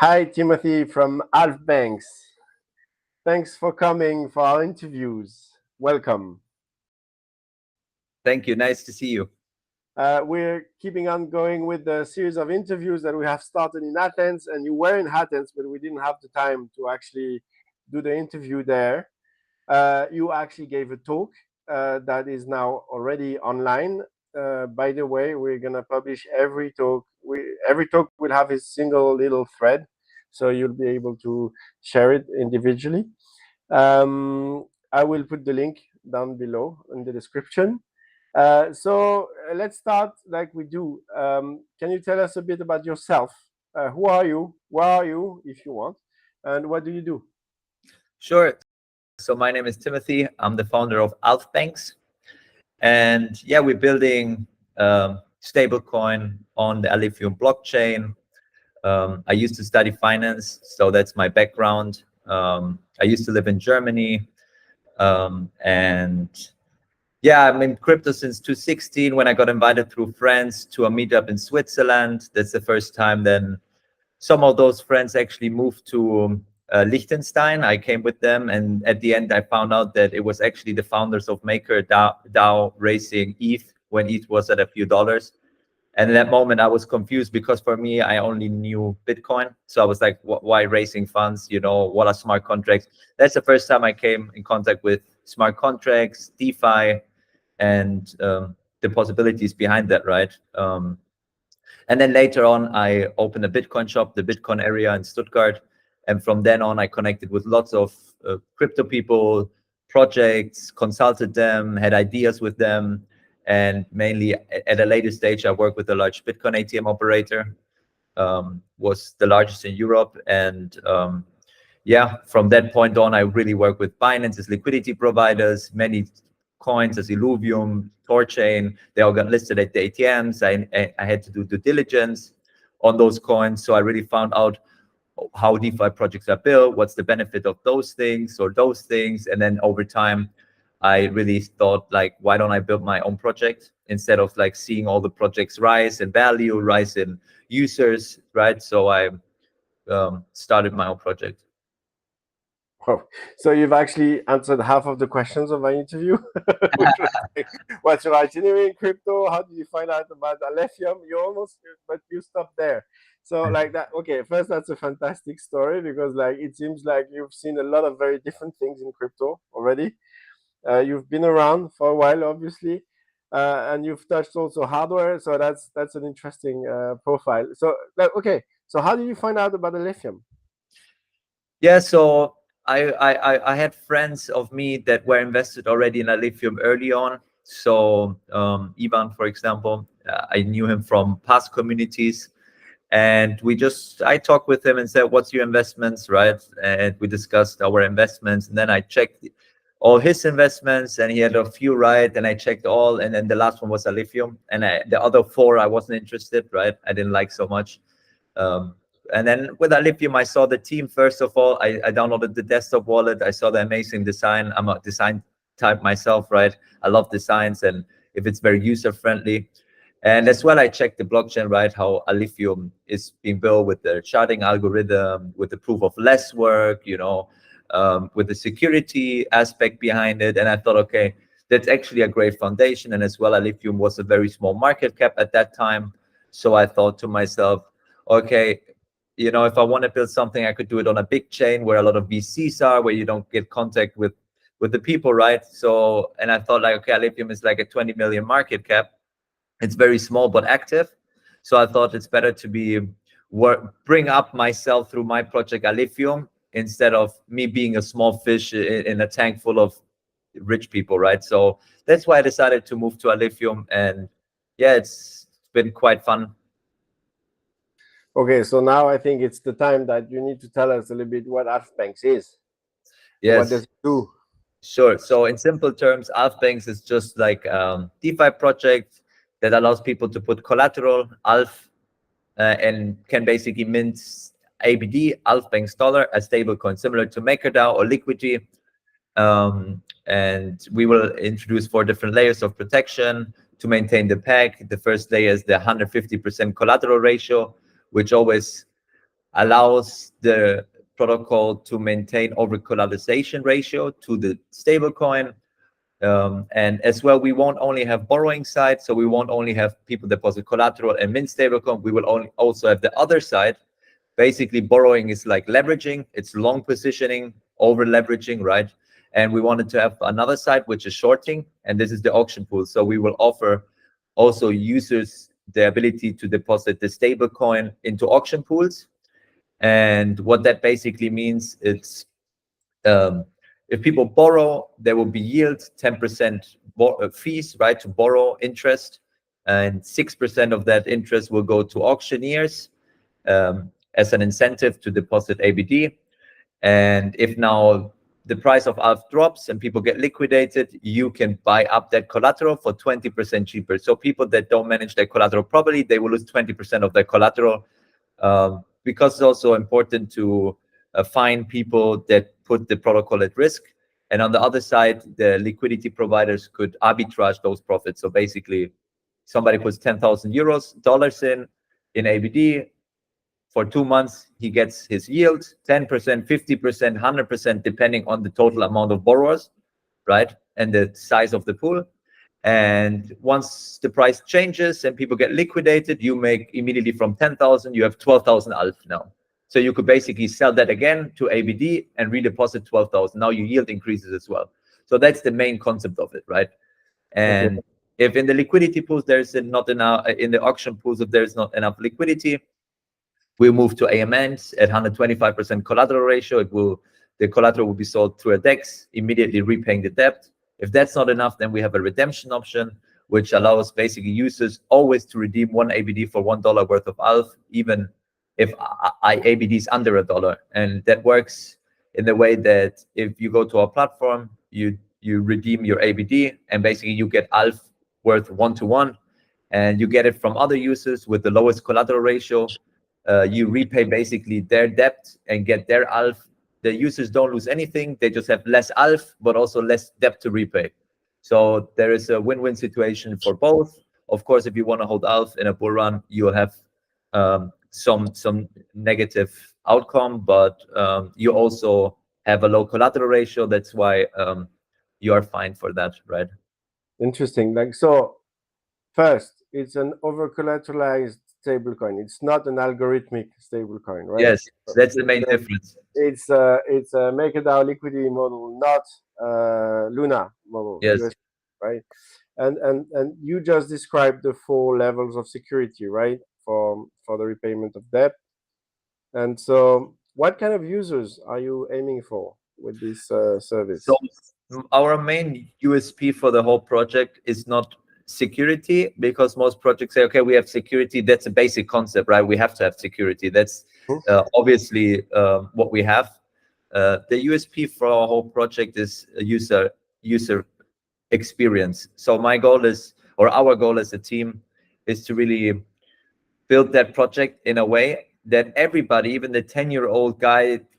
Hi, Timothy from Alphbanx. Thanks for coming for our interviews. Welcome. Thank you. Nice to see you. We're keeping on going with the series of interviews that we have started in Athens, and you were in Athens, but we didn't have the time to actually do the interview there. You actually gave a talk that is now already online. By the way, we're gonna publish every talk. Every talk will have a single little thread, so you'll be able to share it individually. I will put the link down below in the description. So let's start like we do. Can you tell us a bit about yourself? Who are you? Where are you, if you want? And what do you do? Sure. So my name is Timothy. I'm the founder of Alphbanx. And yeah, we're building stablecoin on the Alephium blockchain. I used to study finance, so that's my background. I used to live in Germany. And yeah, I'm in crypto since 2016 when I got invited through friends to a meetup in Switzerland. That's the first time then some of those friends actually moved to Liechtenstein. I came with them, and at the end I found out that it was actually the founders of MakerDAO raising ETH when ETH was at a few dollars. And in that moment I was confused because for me I only knew Bitcoin, so I was like, why raising funds? You know, what are smart contracts? That's the first time I came in contact with smart contracts, DeFi, and the possibilities behind that, right? And then later on, I opened a Bitcoin shop, the Bitcoin area in Stuttgart. And from then on, I connected with lots of crypto people, projects, consulted them, had ideas with them. And mainly at a later stage, I worked with a large Bitcoin ATM operator, was the largest in Europe. And yeah, from that point on, I really work with Binance as liquidity providers, many coins as Illuvium, Torchain. They all got listed at the ATMs. I had to do due diligence on those coins. So I really found out how DeFi projects are built, what's the benefit of those things or those things. And then over time, I really thought, like, why don't I build my own project instead of like seeing all the projects rise in value, rise in users, right? So I started my own project. Oh, so you've actually answered half of the questions of my interview. What's your itinerary in crypto? How did you find out about Alephium? You almost, but you stopped there. So like that. Okay, first that's a fantastic story because like it seems like you've seen a lot of very different things in crypto already. You've been around for a while, obviously, and you've touched also hardware. So that's an interesting profile. So like, okay, so how did you find out about Alephium? Yeah, so I had friends of me that were invested already in Alephium early on. So Ivan, for example, I knew him from past communities, and I talked with him and said, "What's your investments?" Right, and we discussed our investments, and then I checked all his investments, and he had a few, right, and I checked all, and then the last one was Alephium, and the other four I wasn't interested, right, I didn't like so much. And then with Alephium, I saw the team. First of all, I downloaded the desktop wallet. I saw the amazing design. I'm a design type myself, right? I love designs, and if it's very user friendly. And as well, I checked the blockchain, right? How Alephium is being built with the sharding algorithm, with the proof of less work, you know, with the security aspect behind it. And I thought, okay, that's actually a great foundation. And as well, Alephium was a very small market cap at that time. So I thought to myself, okay, you know, if I want to build something, I could do it on a big chain where a lot of VCs are, where you don't get contact with the people, right? So, and I thought like, okay, Alephium is like a 20 million market cap. It's very small but active. So I thought it's better to bring up myself through my project Alephium instead of me being a small fish in a tank full of rich people, right? So that's why I decided to move to Alephium, and yeah, it's been quite fun. Okay, so now I think it's the time that you need to tell us a little bit what Alphbanx is. Yes. What does it do? Sure. So in simple terms, Alphbanx is just like DeFi project that allows people to put collateral, and can basically mint ABD, Alphbanx dollar, a stable coin similar to MakerDAO or Liquidity. And we will introduce 4 different layers of protection to maintain the peg. The first layer is the 150% collateral ratio, which always allows the protocol to maintain over-collateralization ratio to the stablecoin. And as well, we won't only have borrowing side, so we won't only have people deposit collateral and mint stablecoin, we will also have the other side. Basically, borrowing is like leveraging, it's long positioning, over leveraging, right? And we wanted to have another side, which is shorting, and this is the auction pool. So we will offer also users the ability to deposit the stablecoin into auction pools. And what that basically means, it's if people borrow, there will be yield, 10% fees, right, to borrow interest, and 6% of that interest will go to auctioneers as an incentive to deposit ABD. And if now the price of ALF drops and people get liquidated, you can buy up that collateral for 20% cheaper. So people that don't manage their collateral properly, they will lose 20% of their collateral, because it's also important to find people that put the protocol at risk. And on the other side, the liquidity providers could arbitrage those profits. So basically, somebody puts 10,000 dollars in ABD. For 2 months, he gets his yield, 10%, 50%, 100%, depending on the total amount of borrowers, right? And the size of the pool. And once the price changes and people get liquidated, you make immediately from 10,000, you have 12,000 ALF now. So you could basically sell that again to ABD and redeposit 12,000. Now your yield increases as well. So that's the main concept of it, right? And if in the liquidity pools, there's not enough, in the auction pools, if there's not enough liquidity, we move to AMNs at 125% collateral ratio. The collateral will be sold through a DEX, immediately repaying the debt. If that's not enough, then we have a redemption option, which allows basically users always to redeem one ABD for $1 worth of ALF, even if ABD is under $1. And that works in the way that if you go to our platform, you redeem your ABD, and basically you get ALF worth 1-to-1, and you get it from other users with the lowest collateral ratio. You repay basically their debt and get their ALF. The users don't lose anything. They just have less ALF, but also less debt to repay. So there is a win-win situation for both. Of course, if you want to hold ALF in a bull run, you'll have some negative outcome, but you also have a low collateral ratio. That's why you are fine for that, right? Interesting. Like, so first, it's an over-collateralized stablecoin. It's not an algorithmic stablecoin, right? Yes, that's the main difference. It's a MakerDAO liquidity model, not Luna model. Yes. Right. And you just described the 4 levels of security, right, for the repayment of debt. And so, what kind of users are you aiming for with this service? So our main USP for the whole project is not security, because most projects say, okay, we have security. That's a basic concept, right? We have to have security. That's obviously what we have. The USP for our whole project is user experience. So my goal is, or our goal as a team, is to really build that project in a way that everybody, even the 10-year-old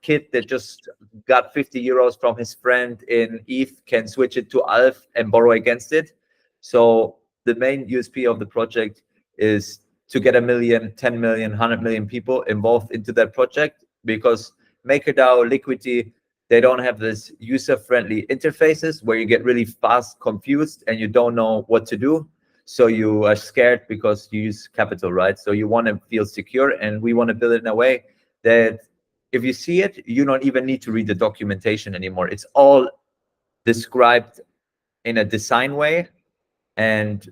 kid that just got 50 euros from his friend in ETH, can switch it to ALF and borrow against it. So the main USP of the project is to get 1 million, 10 million, 100 million people involved into that project, because MakerDAO, Liquidity, they don't have this user-friendly interfaces where you get really fast confused and you don't know what to do. So you are scared because you use capital, right? So you want to feel secure, and we want to build it in a way that if you see it, you don't even need to read the documentation anymore. It's all described in a design way. And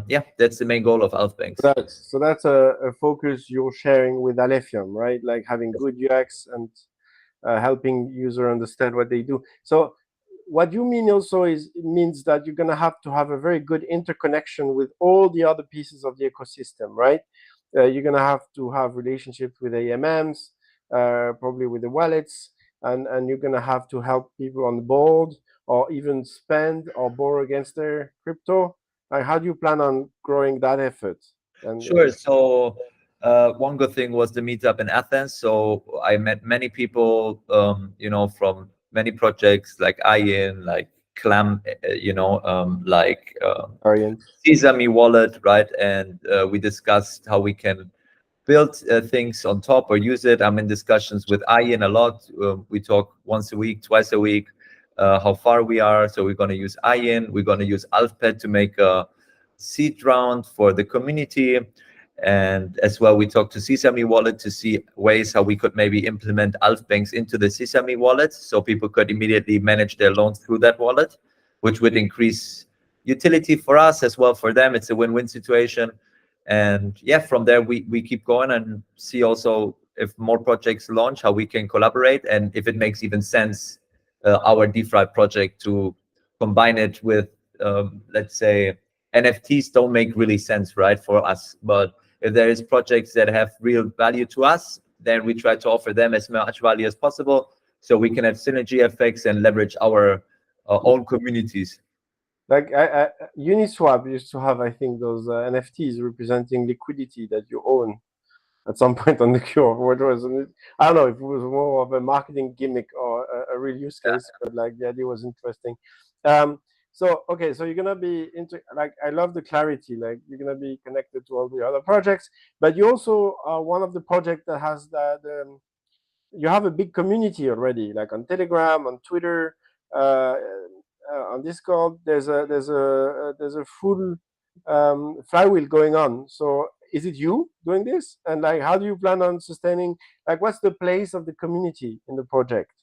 yeah, that's the main goal of Alphbanx. So that's a focus you're sharing with Alephium, right? Like having good UX and helping user understand what they do. So what you mean also means that you're going to have a very good interconnection with all the other pieces of the ecosystem, right? You're going to have relationships with AMMs, probably with the wallets, and you're going to have to help people on the board or even spend or borrow against their crypto. How do you plan on growing that effort? Sure. So one good thing was the meetup in Athens. So I met many people, from many projects like Ian, like Clam, like Arian. Sesame Wallet, right? And we discussed how we can build things on top or use it. I'm in discussions with Ian a lot. We talk once a week, twice a week, how far we are. So we're going to use Ian. We're going to use Alphbanx to make a seed round for the community. And as well, we talked to Sesame Wallet to see ways how we could maybe implement Alphbanx into the Sesame Wallet, so people could immediately manage their loans through that wallet, which would increase utility for us as well for them. It's a win-win situation. And yeah, from there we keep going and see also if more projects launch, how we can collaborate, and if it makes even sense, our DeFi project to combine it with, let's say, NFTs don't make really sense, right, for us. But if there is projects that have real value to us, then we try to offer them as much value as possible, so we can have synergy effects and leverage our own communities. Like Uniswap used to have, I think, those NFTs representing liquidity that you own at some point on the cure. What was it? I don't know if it was more of a marketing gimmick or a real use case, but like the idea was interesting. So okay, so you're gonna be into, like, I love the clarity. Like, you're gonna be connected to all the other projects, but you also are one of the projects that has you have a big community already, like on Telegram, on Twitter, on Discord. There's a full flywheel going on. So is it you doing this? And like, how do you plan on sustaining? Like, what's the place of the community in the project?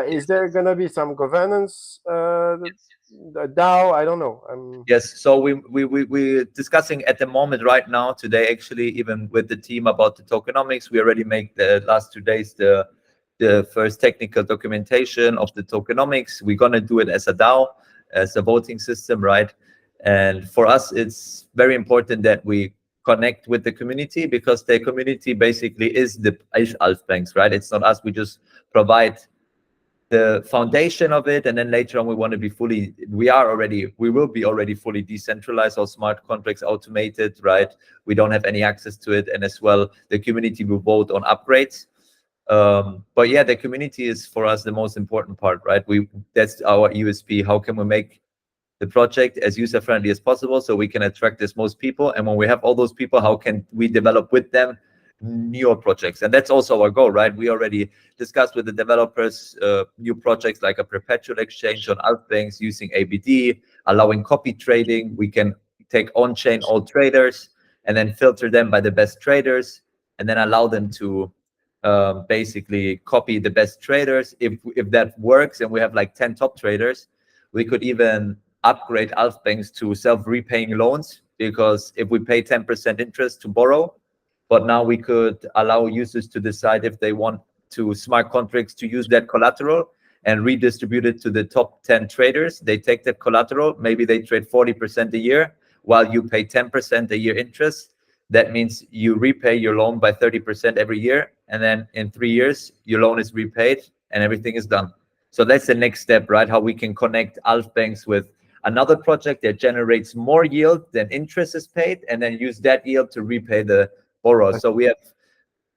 Is there gonna be some governance? The DAO? I don't know. Yes, so we're discussing at the moment right now today, actually, even with the team, about the tokenomics. We already make the last 2 days the first technical documentation of the tokenomics. We're gonna do it as a DAO, as a voting system, right? And for us, it's very important that we connect with the community, because the community basically is Alphbanx, right? It's not us. We just provide the foundation of it, and then later on we want to be we will be already fully decentralized, all smart contracts automated, right? We don't have any access to it, and as well the community will vote on upgrades. But yeah, the community is for us the most important part, right? That's our USP. How can we make the project as user-friendly as possible so we can attract as most people? And when we have all those people, how can we develop with them newer projects? And that's also our goal, right? We already discussed with the developers new projects like a perpetual exchange on Alphbanx using ABD, allowing copy trading. We can take on-chain all traders and then filter them by the best traders, and then allow them to basically copy the best traders. If that works and we have like 10 top traders, we could even upgrade Alphbanx to self-repaying loans, because if we pay 10% interest to borrow, but now we could allow users to decide if they want to smart contracts to use that collateral and redistribute it to the top 10 traders. They take that collateral, maybe they trade 40% a year while you pay 10% a year interest. That means you repay your loan by 30% every year, and then in 3 years your loan is repaid and everything is done. So that's the next step, right? How we can connect Alphbanx with another project that generates more yield than interest is paid, and then use that yield to repay the borrower. So we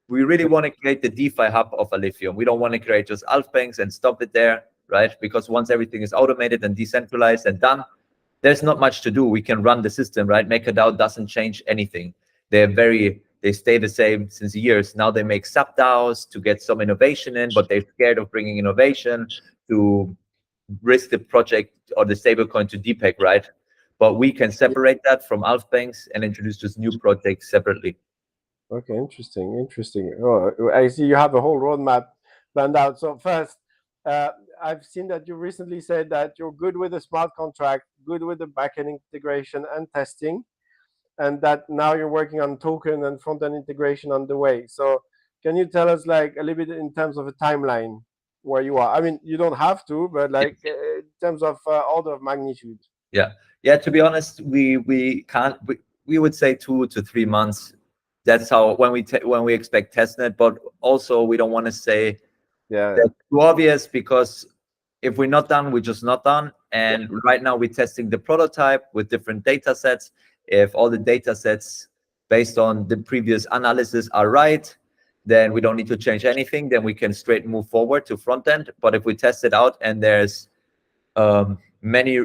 really want to create the DeFi hub of Alephium. We don't want to create just Alphbanx and stop it there, right? Because once everything is automated and decentralized and done, there's not much to do. We can run the system, right? MakerDAO doesn't change anything. They stay the same since years. Now they make sub DAOs to get some innovation in, but they're scared of bringing innovation to risk the project or the stablecoin to DPEG, right? But we can separate that from Alphbanx and introduce just new projects separately. Okay, interesting. Oh, I see you have a whole roadmap planned out. So first, I've seen that you recently said that you're good with the smart contract, good with the backend integration and testing, and that now you're working on token and front-end integration on the way. So can you tell us like a little bit in terms of a timeline where you are? I mean, you don't have to, but like in terms of order of magnitude. Yeah. To be honest, we can't. We would say 2 to 3 months. That's how when we expect testnet. But also we don't want to say that's too obvious, because if we're not done, we're just not done. And right now we're testing the prototype with different data sets. If all the data sets based on the previous analysis are right, then we don't need to change anything. Then we can straight move forward to front end. But if we test it out and there's many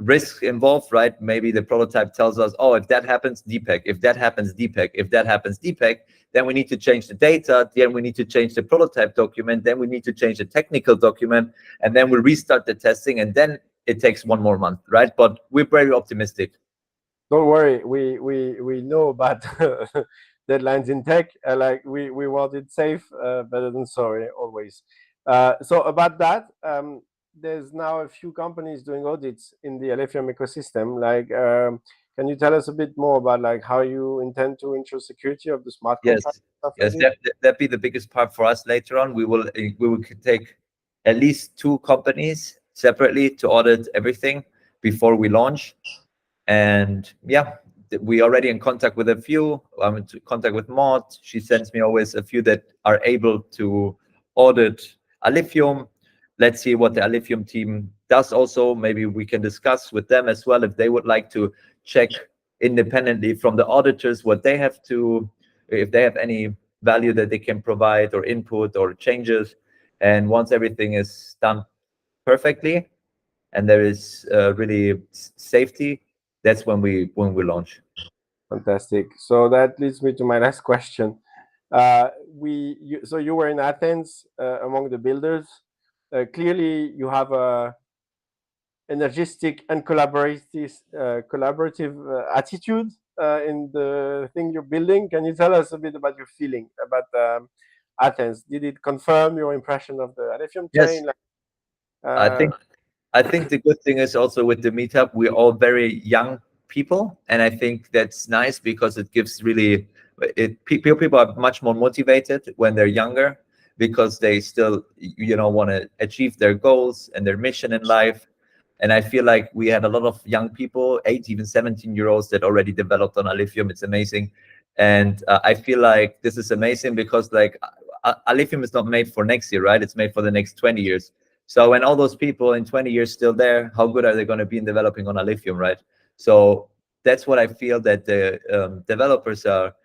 risks involved, right? Maybe the prototype tells us, oh, if that happens, DPEG. If that happens, DPEG. If that happens, DPEG. Then we need to change the data. Then we need to change the prototype document. Then we need to change the technical document. And then we restart the testing. And then it takes 1 more month, right? But we're very optimistic. Don't worry, we know about deadlines in tech. Like we want it safe, better than sorry, always. So about that, there's now a few companies doing audits in the Alephium ecosystem. Like, can you tell us a bit more about like how you intend to ensure security of the smart contract? Yes, that'd be the biggest part for us later on. We will take at least 2 companies separately to audit everything before we launch. And yeah, we already in contact with a few. I'm in contact with Maud. She sends me always a few that are able to audit Alephium. Let's see what the Alephium team does also. Maybe we can discuss with them as well if they would like to check independently from the auditors what they have to, if they have any value that they can provide or input or changes. And once everything is done perfectly and there is really safety, that's when we launch. Fantastic. So that leads me to my last question. So you were in Athens among the builders. Clearly, you have a energetic and collaborative attitude in the thing you're building. Can you tell us a bit about your feeling about Athens? Did it confirm your impression of the Alephium chain? Yes, I think the good thing is also with the meetup, we're all very young people, and I think that's nice because it gives really people are much more motivated when they're younger because they still want to achieve their goals and their mission in life. And I feel like we had a lot of young people, 8, even 17-year-olds that already developed on Alephium. It's amazing. And I feel like this is amazing because like Alephium is not made for next year, right? It's made for the next 20 years. So when all those people in 20 years still there, how good are they going to be in developing on Alephium, right? So that's what I feel, that the developers are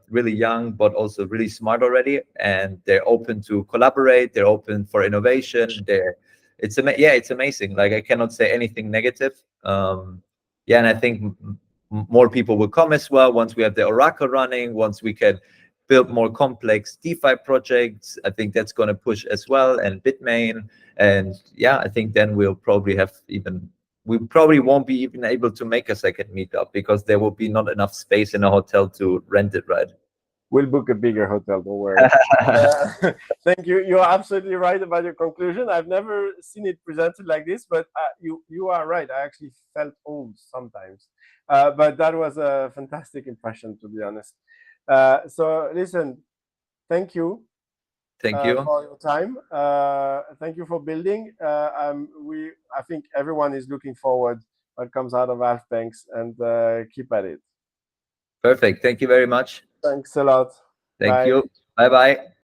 really young, but also really smart already. And they're open to collaborate. They're open for innovation. It's amazing. Like I cannot say anything negative. And I think more people will come as well once we have the Oracle running, once we can build more complex DeFi projects. I think that's going to push as well, and Bitmain. And yeah, I think then we probably won't be even able to make a second meetup because there will be not enough space in a hotel to rent it, right? We'll book a bigger hotel, don't worry. Thank you. You're absolutely right about your conclusion. I've never seen it presented like this, but you are right. I actually felt old sometimes. But that was a fantastic impression, to be honest. So listen, thank you. Thank you for your time. Thank you for building. I think everyone is looking forward what comes out of Alphbanx, and keep at it. Perfect. Thank you very much. Thanks a lot. Thank Bye. you. Bye bye.